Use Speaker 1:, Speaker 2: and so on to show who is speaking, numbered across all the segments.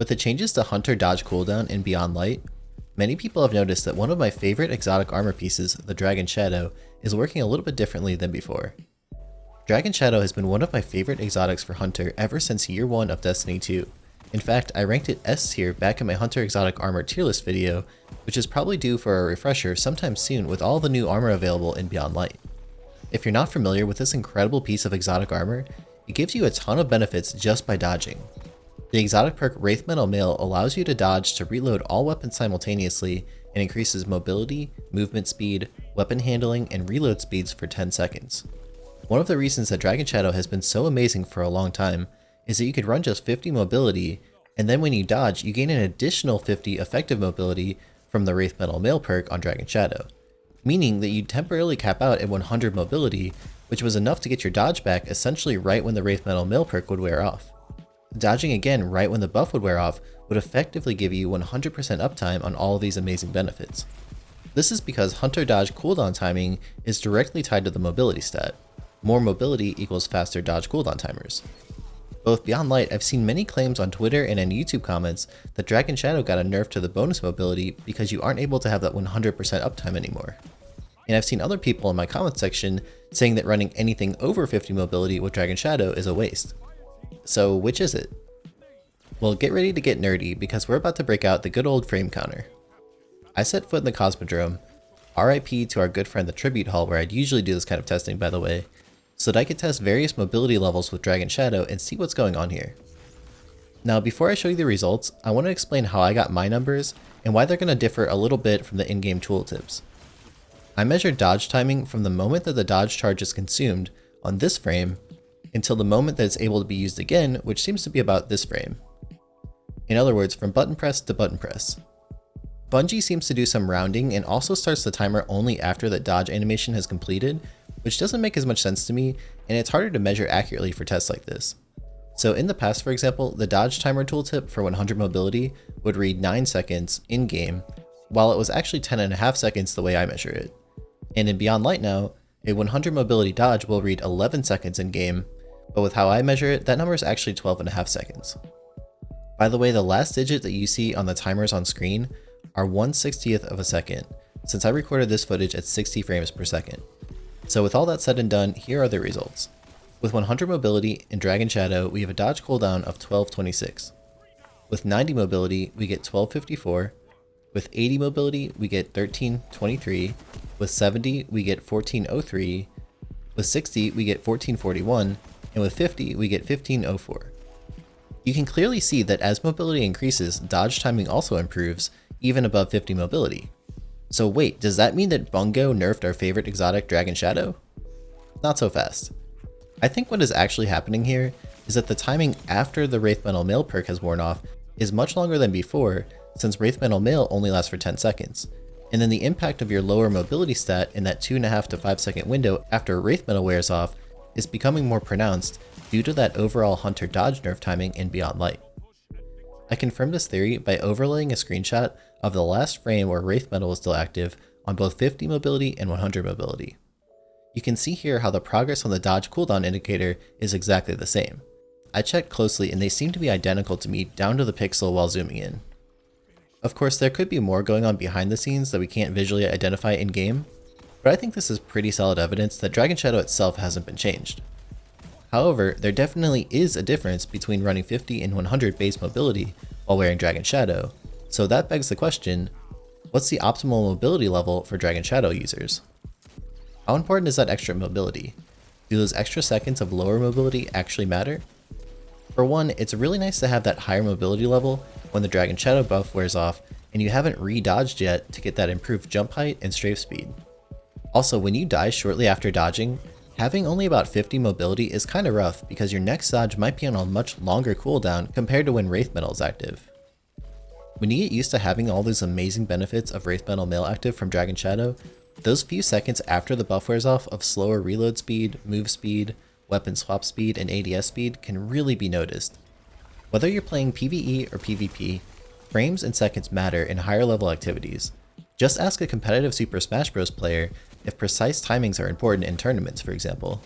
Speaker 1: With the changes to Hunter dodge cooldown in Beyond Light, many people have noticed that one of my favorite exotic armor pieces, the Dragon Shadow, is working a little bit differently than before. Dragon Shadow has been one of my favorite exotics for Hunter ever since year 1 of Destiny 2. In fact, I ranked it S tier back in my Hunter exotic armor tier list video, which is probably due for a refresher sometime soon with all the new armor available in Beyond Light. If you're not familiar with this incredible piece of exotic armor, it gives you a ton of benefits just by dodging. The exotic perk Wraith Metal Mail allows you to dodge to reload all weapons simultaneously and increases mobility, movement speed, weapon handling, and reload speeds for 10 seconds. One of the reasons that Dragon Shadow has been so amazing for a long time is that you could run just 50 mobility, and then when you dodge, you gain an additional 50 effective mobility from the Wraith Metal Mail perk on Dragon Shadow, meaning that you'd temporarily cap out at 100 mobility, which was enough to get your dodge back essentially right when the Wraith Metal Mail perk would wear off. Dodging again right when the buff would wear off would effectively give you 100% uptime on all of these amazing benefits. This is because Hunter dodge cooldown timing is directly tied to the mobility stat. More mobility equals faster dodge cooldown timers. Both Beyond Light, I've seen many claims on Twitter and in YouTube comments that Dragon Shadow got a nerf to the bonus mobility because you aren't able to have that 100% uptime anymore. And I've seen other people in my comment section saying that running anything over 50 mobility with Dragon Shadow is a waste. So which is it? Well, get ready to get nerdy because we're about to break out the good old frame counter. I set foot in the Cosmodrome, RIP to our good friend the Tribute Hall where I'd usually do this kind of testing by the way, so that I could test various mobility levels with Dragon Shadow and see what's going on here. Now before I show you the results, I want to explain how I got my numbers and why they're going to differ a little bit from the in-game tooltips. I measured dodge timing from the moment that the dodge charge is consumed on this frame until the moment that it's able to be used again, which seems to be about this frame. In other words, from button press to button press. Bungie seems to do some rounding and also starts the timer only after the dodge animation has completed, which doesn't make as much sense to me, and it's harder to measure accurately for tests like this. So in the past, for example, the dodge timer tooltip for 100 mobility would read 9 seconds in-game, while it was actually 10.5 seconds the way I measure it. And in Beyond Light now, a 100 mobility dodge will read 11 seconds in-game, but with how I measure it, that number is actually 12.5 seconds. By the way, the last digit that you see on the timers on screen are 1/60th of a second, since I recorded this footage at 60 frames per second. So with all that said and done, here are the results. With 100 mobility in Dragon Shadow, we have a dodge cooldown of 1226. With 90 mobility, we get 1254. With 80 mobility, we get 1323. With 70, we get 1403. With 60, we get 1441. And with 50, we get 1504. You can clearly see that as mobility increases, dodge timing also improves, even above 50 mobility. So wait, does that mean that Bungie nerfed our favorite exotic Dragon Shadow? Not so fast. I think what is actually happening here is that the timing after the Wraith Metal Mail perk has worn off is much longer than before, since Wraith Metal Mail only lasts for 10 seconds. And then the impact of your lower mobility stat in that 2.5 to 5 second window after Wraith Metal wears off is becoming more pronounced due to that overall Hunter dodge nerf timing in Beyond Light. I confirmed this theory by overlaying a screenshot of the last frame where Wraith Metal was still active on both 50 mobility and 100 mobility. You can see here how the progress on the dodge cooldown indicator is exactly the same. I checked closely and they seem to be identical to me down to the pixel while zooming in. Of course, there could be more going on behind the scenes that we can't visually identify in game, but I think this is pretty solid evidence that Dragon Shadow itself hasn't been changed. However, there definitely is a difference between running 50 and 100 base mobility while wearing Dragon Shadow, so that begs the question, what's the optimal mobility level for Dragon Shadow users? How important is that extra mobility? Do those extra seconds of lower mobility actually matter? For one, it's really nice to have that higher mobility level when the Dragon Shadow buff wears off and you haven't re-dodged yet to get that improved jump height and strafe speed. Also, when you die shortly after dodging, having only about 50 mobility is kinda rough because your next dodge might be on a much longer cooldown compared to when Wraith Metal is active. When you get used to having all these amazing benefits of Wraith Metal Mail active from Dragon Shadow, those few seconds after the buff wears off of slower reload speed, move speed, weapon swap speed, and ADS speed can really be noticed. Whether you're playing PvE or PvP, frames and seconds matter in higher level activities. Just ask a competitive Super Smash Bros. Player if precise timings are important in tournaments, for example.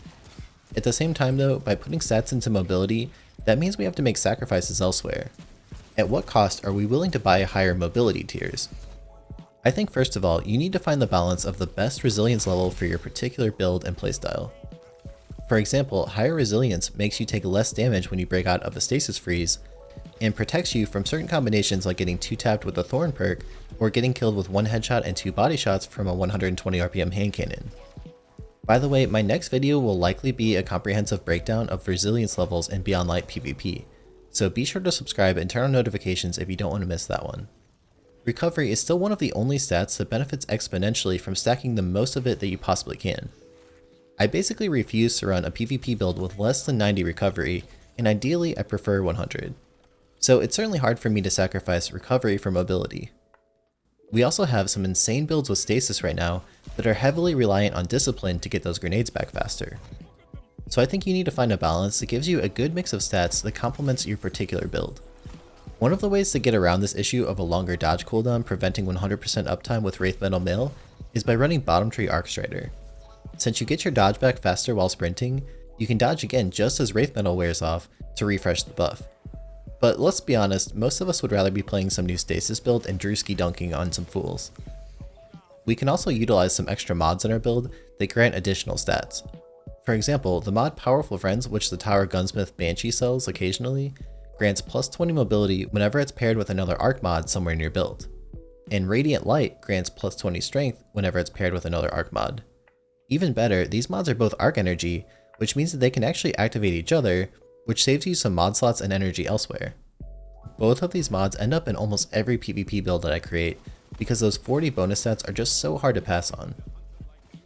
Speaker 1: At the same time though, by putting stats into mobility, that means we have to make sacrifices elsewhere. At what cost are we willing to buy higher mobility tiers? I think first of all, you need to find the balance of the best resilience level for your particular build and playstyle. For example, higher resilience makes you take less damage when you break out of a stasis freeze, and protects you from certain combinations like getting 2-tapped with a Thorn perk, or getting killed with 1 headshot and 2 body shots from a 120 RPM hand cannon. By the way, my next video will likely be a comprehensive breakdown of resilience levels in Beyond Light PvP, so be sure to subscribe and turn on notifications if you don't want to miss that one. Recovery is still one of the only stats that benefits exponentially from stacking the most of it that you possibly can. I basically refuse to run a PvP build with less than 90 recovery, and ideally I prefer 100. So it's certainly hard for me to sacrifice recovery for mobility. We also have some insane builds with stasis right now that are heavily reliant on discipline to get those grenades back faster. So I think you need to find a balance that gives you a good mix of stats that complements your particular build. One of the ways to get around this issue of a longer dodge cooldown preventing 100% uptime with Wraith Metal Mail is by running Bottom Tree Arc Strider. Since you get your dodge back faster while sprinting, you can dodge again just as Wraith Metal wears off to refresh the buff. But let's be honest, most of us would rather be playing some new stasis build and Drewski dunking on some fools. We can also utilize some extra mods in our build that grant additional stats. For example, the mod Powerful Friends, which the Tower Gunsmith Banshee sells occasionally, grants plus 20 mobility whenever it's paired with another arc mod somewhere in your build. And Radiant Light grants plus 20 strength whenever it's paired with another arc mod. Even better, these mods are both arc energy, which means that they can actually activate each other, which saves you some mod slots and energy elsewhere. Both of these mods end up in almost every PvP build that I create, because those 40 bonus stats are just so hard to pass on.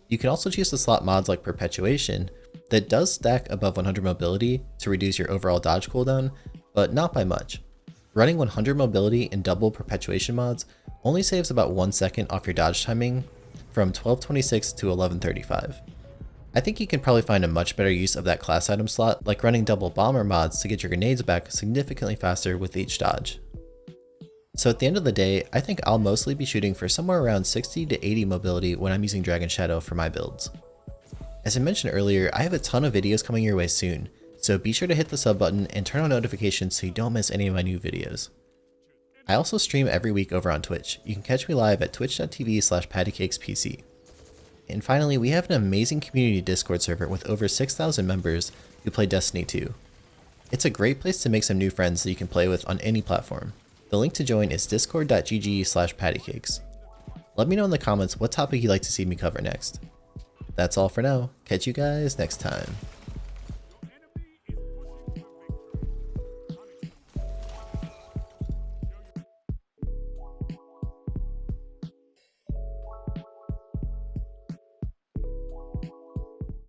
Speaker 1: You can also choose to slot mods like Perpetuation, that does stack above 100 mobility to reduce your overall dodge cooldown, but not by much. Running 100 mobility and double Perpetuation mods only saves about 1 second off your dodge timing, from 1226 to 1135. I think you can probably find a much better use of that class item slot, like running double bomber mods to get your grenades back significantly faster with each dodge. So at the end of the day, I think I'll mostly be shooting for somewhere around 60 to 80 mobility when I'm using Dragon Shadow for my builds. As I mentioned earlier, I have a ton of videos coming your way soon, so be sure to hit the sub button and turn on notifications so you don't miss any of my new videos. I also stream every week over on Twitch. You can catch me live at twitch.tv/pattycakespc. And finally, we have an amazing community Discord server with over 6,000 members who play Destiny 2. It's a great place to make some new friends that you can play with on any platform. The link to join is discord.gg/pattycakes. Let me know in the comments what topic you'd like to see me cover next. That's all for now. Catch you guys next time.